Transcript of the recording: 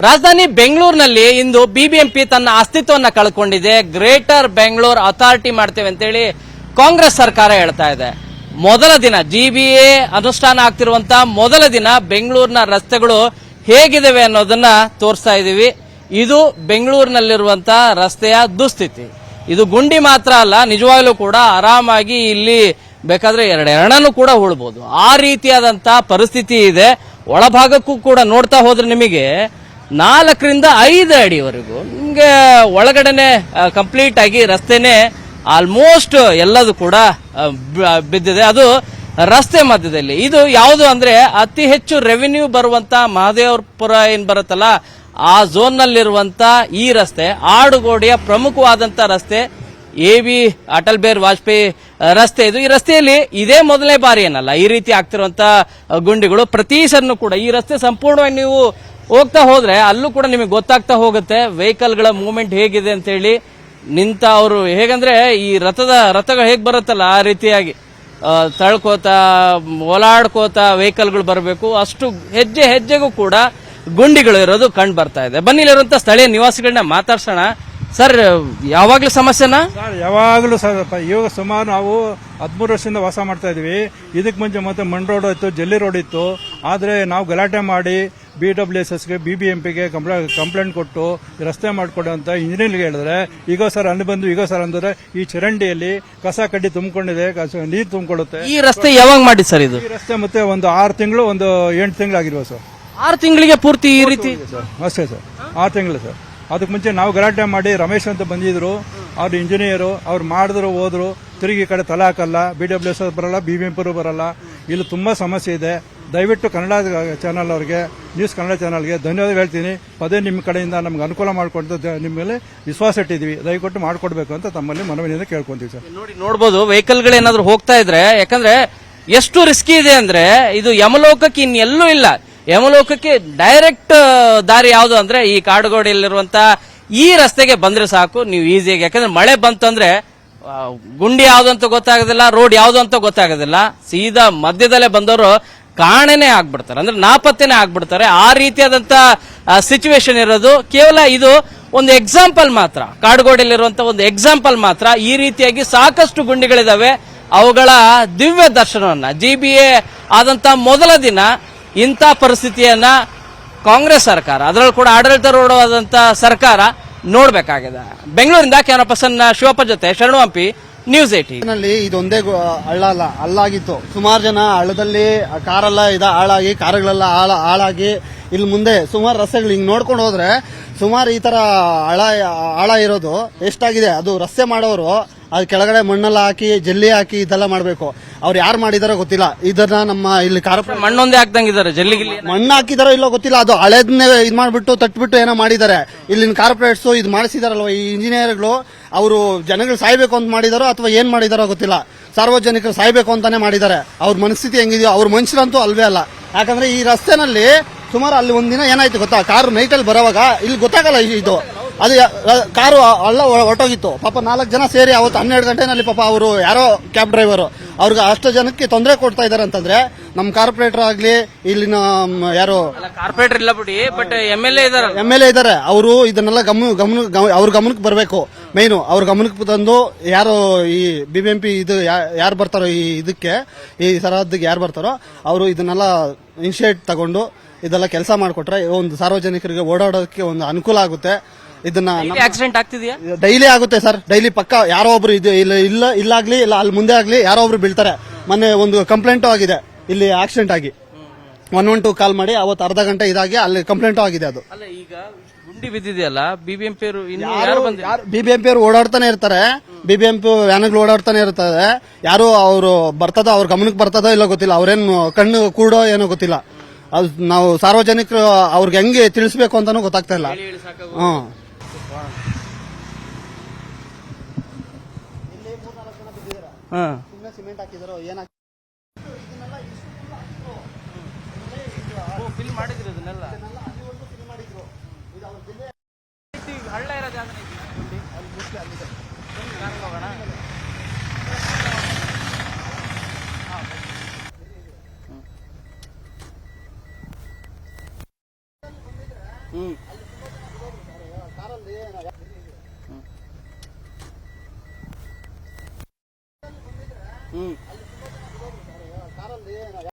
ರಾಜಧಾನಿ ಬೆಂಗಳೂರಿನಲ್ಲಿ ಇಂದು ಬಿಬಿಎಂಪಿ ತನ್ನ ಅಸ್ತಿತ್ವವನ್ನು ಕಳ್ಕೊಂಡಿದೆ. ಗ್ರೇಟರ್ ಬೆಂಗಳೂರು ಅಥಾರಿಟಿ ಮಾಡ್ತೇವೆ ಅಂತೇಳಿ ಕಾಂಗ್ರೆಸ್ ಸರ್ಕಾರ ಹೇಳ್ತಾ ಇದೆ. ಮೊದಲ ದಿನ ಜಿಬಿಎ ಅನುಷ್ಠಾನ ಆಗ್ತಿರುವಂತಹ ಮೊದಲ ದಿನ ಬೆಂಗಳೂರಿನ ರಸ್ತೆಗಳು ಹೇಗಿವೆ ಅನ್ನೋದನ್ನ ತೋರಿಸ್ತಾ ಇದೀವಿ. ಇದು ಬೆಂಗಳೂರಿನಲ್ಲಿರುವಂತಹ ರಸ್ತೆಯ ದುಸ್ಥಿತಿ. ಇದು ಗುಂಡಿ ಮಾತ್ರ ಅಲ್ಲ, ನಿಜವಾಗ್ಲೂ ಕೂಡ ಆರಾಮಾಗಿ ಇಲ್ಲಿ ಬೇಕಾದ್ರೆ ಎರಡನ್ನೂ ಕೂಡ ಉಳ್ಬಹುದು. ಆ ರೀತಿಯಾದಂತಹ ಪರಿಸ್ಥಿತಿ ಇದೆ. ಒಳಭಾಗಕ್ಕೂ ಕೂಡ ನೋಡ್ತಾ ಹೋದ್ರೆ ನಿಮಗೆ 4 ರಿಂದ 5 ಅಡಿವರೆಗೂ ನಿಮ್ಗೆ ಒಳಗಡೆನೆ ಕಂಪ್ಲೀಟ್ ಆಗಿ ರಸ್ತೆನೆ ಆಲ್ಮೋಸ್ಟ್ ಎಲ್ಲದು ಕೂಡ ಬಿದ್ದಿದೆ. ಅದು ರಸ್ತೆ ಮಧ್ಯದಲ್ಲಿ. ಇದು ಯಾವುದು ಅಂದ್ರೆ ಅತಿ ಹೆಚ್ಚು ರೆವಿನ್ಯೂ ಬರುವಂತ ಮಹದೇವಪುರ ಏನ್ ಬರುತ್ತಲ್ಲ ಆ ಝೋನ್ ನಲ್ಲಿರುವಂತ ಈ ರಸ್ತೆ ಆಡುಗೋಡಿಯ ಪ್ರಮುಖವಾದಂತ ರಸ್ತೆ ಎಬಿ ಅಟಲ್ ಬಿಹಾರಿ ವಾಜಪೇಯಿ ರಸ್ತೆ. ಇದು ಈ ರಸ್ತೆಯಲ್ಲಿ ಇದೇ ಮೊದಲನೇ ಬಾರಿ ಏನಲ್ಲ ಈ ರೀತಿ ಆಗ್ತಿರುವಂತ ಗುಂಡಿಗಳು. ಪ್ರತಿ ಸರನು ಕೂಡ ಈ ರಸ್ತೆ ಸಂಪೂರ್ಣವಾಗಿ ನೀವು ಹೋಗ್ತಾ ಹೋದ್ರೆ ಅಲ್ಲೂ ಕೂಡ ನಿಮಗೆ ಗೊತ್ತಾಗ್ತಾ ಹೋಗುತ್ತೆ ವೆಹಿಕಲ್ಗಳ ಮೂವ್ಮೆಂಟ್ ಹೇಗಿದೆ ಅಂತ ಹೇಳಿ. ನಿಂತ ಅವರು ಹೇಗಂದ್ರೆ ಈ ರಥಗಳು ಹೇಗ್ ಬರುತ್ತಲ್ಲ ಆ ರೀತಿಯಾಗಿ ತಳ್ಕೋತಾ ಓಲಾಡ್ಕೋತ ವೆಹಿಕಲ್ಗಳು ಬರಬೇಕು. ಅಷ್ಟು ಹೆಜ್ಜೆಗೂ ಕೂಡ ಗುಂಡಿಗಳು ಇರೋದು ಕಂಡು ಬರ್ತಾ ಇದೆ. ಬನ್ನಿಲಿರುವಂತ ಸ್ಥಳೀಯ ನಿವಾಸಿಗಳನ್ನ ಮಾತಾಡ್ಸೋಣ. ಸರ್, ಯಾವಾಗ್ಲೂ ಸಮಸ್ಯೆನಾ? ಸರ್, ಯಾವಾಗಲೂ ಸರ್. ಇವಾಗ ಸುಮಾರು ನಾವು 13 ವರ್ಷದಿಂದ ವಾಸ ಮಾಡ್ತಾ ಇದೀವಿ. ಇದಕ್ಕೆ ಮುಂಚೆ ಮತ್ತೆ ಮಣ್ ರೋಡ್ ಇತ್ತು, ಜಲ್ಲಿ ರೋಡ್ ಇತ್ತು. ಆದ್ರೆ ನಾವು ಗಲಾಟೆ ಮಾಡಿ BWSSಗೆ BBMPಗೆ ಕಂಪ್ಲೇಂಟ್ ಕೊಟ್ಟು ರಸ್ತೆ ಮಾಡಿಕೊಡು ಅಂತ ಇಂಜಿನಿಯರ್ಗೆ ಹೇಳಿದ್ರೆ ಈಗ ಸರ್ ಅಲ್ಲಿ ಬಂದು ಈಗ ಸರ್ ಅಂದ್ರೆ ಈ ಚರಂಡಿಯಲ್ಲಿ ಕಸ ಕಡ್ಡಿ ತುಂಬಿಕೊಂಡಿದೆ, ನೀರು ತುಂಬಿಕೊಳ್ಳುತ್ತೆ. ಈ ರಸ್ತೆ ಯಾವಾಗ ಮಾಡಿ ಸರ್? ಇದು ಈ ರಸ್ತೆ ಮತ್ತೆ ಒಂದು 6 ತಿಂಗಳು ಒಂದು 8 ತಿಂಗಳಾಗಿರುವ ಸರ್. 6 ತಿಂಗಳಿಗೆ ಪೂರ್ತಿ ಈ ರೀತಿ ಸರ್? ಅಷ್ಟೇ ಸರ್, 6 ತಿಂಗಳು ಸರ್. ಅದಕ್ಕೆ ಮುಂಚೆ ನಾವು ಗಲಾಟೆ ಮಾಡಿ ರಮೇಶ್ ಅಂತ ಬಂದಿದ್ರು, ಅವ್ರು ಇಂಜಿನಿಯರು. ಅವ್ರು ಮಾಡಿದ್ರು ಹೋದ್ರು, ತಿರುಗಿ ಈ ಕಡೆ ತಲೆ ಹಾಕಲ್ಲ. BWSS ಬರಲ್ಲ, BBMP ಬರಲ್ಲ. ಇಲ್ಲಿ ತುಂಬಾ ಸಮಸ್ಯೆ ಇದೆ. ದಯವಿಟ್ಟು ಕನ್ನಡ ಚಾನಲ್ ಅವ್ರಿಗೆ, ನ್ಯೂಸ್ ಕನ್ನಡ ಚಾನಲ್ಗೆ ಧನ್ಯವಾದ ಹೇಳ್ತೀನಿ. ಪದೇ ನಿಮ್ಮ ಕಡೆಯಿಂದ ನಮ್ಗೆ ಅನುಕೂಲ ಮಾಡಿಕೊಟ್ಟು ನಿಮ್ಮ ಮೇಲೆ ವಿಶ್ವಾಸ ಇಟ್ಟಿದ್ವಿ. ದಯವಿಟ್ಟು ಮಾಡಿಕೊಡ್ಬೇಕು ಅಂತ ತಮ್ಮಲ್ಲಿ ಮನವಿಯಿಂದ ಕೇಳ್ಕೊಂತೀವಿ ಸರ್. ನೋಡ್ಬೋದು ವೆಹಿಕಲ್ಗಳು ಏನಾದ್ರು ಹೋಗ್ತಾ ಇದ್ರೆ, ಯಾಕಂದ್ರೆ ಎಷ್ಟು ರಿಸ್ಕಿ ಇದೆ ಅಂದ್ರೆ ಇದು ಯಮಲೋಕಕ್ಕೆ ಇನ್ನೆಲ್ಲೂ ಇಲ್ಲ. ಯಮಲೋಕಕ್ಕೆ ಡೈರೆಕ್ಟ್ ದಾರಿ ಯಾವುದು ಅಂದ್ರೆ ಈ ಕಾಡುಗೋಡಿಯಲ್ಲಿರುವಂತ ಈ ರಸ್ತೆಗೆ ಬಂದ್ರೆ ಸಾಕು ನೀವು ಈಸಿಯಾಗಿ. ಯಾಕಂದ್ರೆ ಮಳೆ ಬಂತು ಅಂದ್ರೆ ಗುಂಡಿ ಯಾವ್ದು ಅಂತ ಗೊತ್ತಾಗೋದಿಲ್ಲ, ರೋಡ್ ಯಾವ್ದು ಅಂತ ಗೊತ್ತಾಗೋದಿಲ್ಲ. ಸೀದಾ ಮಧ್ಯದಲ್ಲೇ ಬಂದವರು ಕಾಣೆನೆ ಆಗ್ಬಿಡ್ತಾರೆ, ಅಂದ್ರೆ ನಾಪತ್ತೆನೆ ಆಗ್ಬಿಡ್ತಾರೆ. ಆ ರೀತಿಯಾದಂತ ಸಿಚುವೇಶನ್ ಇರೋದು. ಕೇವಲ ಇದು ಒಂದು ಎಕ್ಸಾಂಪಲ್ ಮಾತ್ರ, ಕಾಡುಗೋಡಿಯಲ್ಲಿರುವಂತ ಒಂದು ಎಕ್ಸಾಂಪಲ್ ಮಾತ್ರ. ಈ ರೀತಿಯಾಗಿ ಸಾಕಷ್ಟು ಗುಂಡಿಗಳಿದಾವೆ. ಅವುಗಳ ದಿವ್ಯ ದರ್ಶನವನ್ನ ಜಿಬಿಎ ಆದಂತ ಮೊದಲ ದಿನ ಇಂಥ ಪರಿಸ್ಥಿತಿಯನ್ನ ಕಾಂಗ್ರೆಸ್ ಸರ್ಕಾರ, ಅದರಲ್ಲೂ ಕೂಡ ಆಡಳಿತಾರೂಢವಾದಂತ ಸರ್ಕಾರ ನೋಡ್ಬೇಕಾಗಿದೆ. ಬೆಂಗಳೂರಿಂದ ಕ್ಯಾಮರಾ ಪರ್ಸನ್ ಶಿವಪ್ಪ ಜೊತೆ ಶರಣು ಹಂಪಿ, ನ್ಯೂಸ್ 18. ಇದೊಂದೇ ಹಳ್ಳ ಅಲ್ಲ, ಹಳ್ಳಾಗಿತ್ತು. ಸುಮಾರು ಜನ ಹಳ್ಳದಲ್ಲಿ ಕಾರೆಲ್ಲ ಹಾಳಾಗಿ, ಕಾರುಗಳೆಲ್ಲ ಹಾಳಾಗಿ ಇಲ್ಲಿ ಮುಂದೆ ಸುಮಾರು ರಸ್ತೆಗಳು ಹಿಂಗ್ ನೋಡ್ಕೊಂಡು ಹೋದ್ರೆ ಸುಮಾರು ಈ ತರ ಹಾಳ ಇರೋದು ಎಷ್ಟಾಗಿದೆ. ಅದು ರಸ್ತೆ ಮಾಡೋರು ಅದು ಕೆಳಗಡೆ ಮಣ್ಣೆಲ್ಲ ಹಾಕಿ ಜಲ್ಲಿ ಹಾಕಿ ಇದೆಲ್ಲ ಮಾಡಬೇಕು. ಅವ್ರು ಯಾರು ಮಾಡಿದಾರೋ ಗೊತ್ತಿಲ್ಲ. ಇದನ್ನ ನಮ್ಮ ಇಲ್ಲಿ ಕಾರ್ಪೊರೇಟ್ ಮಣ್ಣೊಂದೇ ಹಾಕ್ದಂಗಿದ್ದಾರೆ, ಜಲ್ಲಿಗಿಲ್ಲಿ ಮಣ್ಣು ಹಾಕಿದಾರೋ ಇಲ್ಲೋ ಗೊತ್ತಿಲ್ಲ. ಅದು ಹಳೇದನ್ನೇ ಇದ್ ಮಾಡ್ಬಿಟ್ಟು ತಟ್ಬಿಟ್ಟು ಏನೋ ಮಾಡಿದ್ದಾರೆ. ಇಲ್ಲಿನ ಕಾರ್ಪೊರೇಟ್ಸ್ ಇದು ಮಾಡಿಸಿದಾರಲ್ವ ಈ ಇಂಜಿನಿಯರ್ಗಳು, ಅವರು ಜನಗಳು ಸಾಯ್ಬೇಕು ಅಂತ ಮಾಡಿದಾರೋ ಅಥವಾ ಏನ್ ಮಾಡಿದಾರೋ ಗೊತ್ತಿಲ್ಲ. ಸಾರ್ವಜನಿಕರು ಸಾಯ್ಬೇಕು ಅಂತಾನೆ ಮಾಡಿದ್ದಾರೆ. ಅವ್ರ ಮನಸ್ಥಿತಿ ಹೆಂಗಿದೆಯೋ, ಅವ್ರ ಮನುಷ್ಯರಂತೂ ಅಲ್ವೇ ಅಲ್ಲ. ಯಾಕಂದ್ರೆ ಈ ರಸ್ತೆನಲ್ಲಿ ಸುಮಾರು ಅಲ್ಲಿ ಒಂದಿನ ಏನಾಯ್ತು ಗೊತ್ತಾ, ಕಾರು ನೈಟಲ್ಲಿ ಬರೋವಾಗ ಇಲ್ಲಿ ಗೊತ್ತಾಗಲ್ಲ ಇದು ಅದು ಕಾರು ಎಲ್ಲ ಹೊರಟೋಗಿತ್ತು. ಪಾಪ 4 ಜನ ಸೇರಿ ಅವತ್ತು 12 ಗಂಟೆನಲ್ಲಿ ಪಾಪ ಅವರು ಯಾರೋ ಕ್ಯಾಬ್ ಡ್ರೈವರು ಅವ್ರಿಗೆ ಅಷ್ಟು ಜನಕ್ಕೆ ತೊಂದರೆ ಕೊಡ್ತಾ ಇದಾರೆ ಅಂತಂದ್ರೆ ನಮ್ಮ ಕಾರ್ಪೊರೇಟರ್ ಆಗ್ಲಿ, ಇಲ್ಲಿನ ಯಾರು ಕಾರ್ಪೊರೇಟರ್ ಇಲ್ಲ ಬಿಡಿ, ಬಟ್ MLA ಇದಾರೆ. ಅವರು ಇದನ್ನೆಲ್ಲ ಅವ್ರ ಗಮನಕ್ಕೆ ಬರಬೇಕು. ಮೈನು ಅವ್ರ ಗಮನಕ್ಕೆ ತಂದು ಯಾರು ಈ BBMP ಇದು ಯಾರು ಬರ್ತಾರೋ ಈ ಸರಹದ್ದಿಗೆ ಯಾರು ಬರ್ತಾರೋ ಅವರು ಇದನ್ನೆಲ್ಲ ಇನಿಷಿಯೇಟ್ ತಗೊಂಡು ಇದೆಲ್ಲ ಕೆಲಸ ಮಾಡಿಕೊಟ್ರೆ ಒಂದು ಸಾರ್ವಜನಿಕರಿಗೆ ಓಡಾಡೋದಕ್ಕೆ ಒಂದು ಅನುಕೂಲ ಆಗುತ್ತೆ. ಇದನ್ನ ಆಕ್ಸಿಡೆಂಟ್ ಆಗ್ತಿದೆಯಾ? ಡೈಲಿ ಆಗುತ್ತೆ ಸರ್, ಡೈಲಿ ಪಕ್ಕ ಯಾರೋ ಒಬ್ರು ಇಲ್ಲಾಗ್ಲಿ ಇಲ್ಲ ಅಲ್ಲಿ ಮುಂದೆ ಆಗ್ಲಿ ಯಾರೋ ಒಬ್ರು ಬೀಳ್ತಾರೆ. ಮೊನ್ನೆ ಒಂದು ಕಂಪ್ಲೇಂಟು ಆಗಿದೆ ಇಲ್ಲಿ ಆಕ್ಸಿಡೆಂಟ್ ಆಗಿ. 112 ಕಾಲ್ ಮಾಡಿ ಅವತ್ತು ಅರ್ಧ ಗಂಟೆ ಇದಾಗಿ ಅಲ್ಲಿ ಕಂಪ್ಲೇಂಟು ಆಗಿದೆ. ಅದು ಅಲ್ಲ, ಈಗ ಗುಂಡಿ ಬಿದ್ದಿದೆಯಲ್ಲ, BBMP ಅವರು ಓಡಾಡ್ತಾನೆ ಇರ್ತಾರೆ. BBMP ವ್ಯಾನ್ಗಳು ಓಡಾಡ್ತಾನೆ ಇರ್ತದೆ. ಯಾರು ಅವರು ಬರ್ತದೋ ಅವ್ರ ಗಮನಕ್ಕೆ ಬರ್ತದೋ ಇಲ್ಲ ಗೊತ್ತಿಲ್ಲ. ಅವ್ರೇನು ಕಣ್ಣು ಕೂಡೋ ಏನೋ ಗೊತ್ತಿಲ್ಲ. ಅದು ನಾವು ಸಾರ್ವಜನಿಕರು ಅವ್ರಿಗೆ ಹೆಂಗೆ ತಿಳಿಸ್ಬೇಕು ಅಂತಾನೂ ಗೊತ್ತಾಗ್ತಾ ಇಲ್ಲ. ಸಿಮೆಂಟ್ ಹಾಕಿದಾರೋ ಫಿಲ್ ಮಾಡಿದ್ರು ಇದನ್ನೆಲ್ಲ. ಹಳ್ಳ ಇರೋ ಜಾಗ ಕಾರಲ್ಲಿ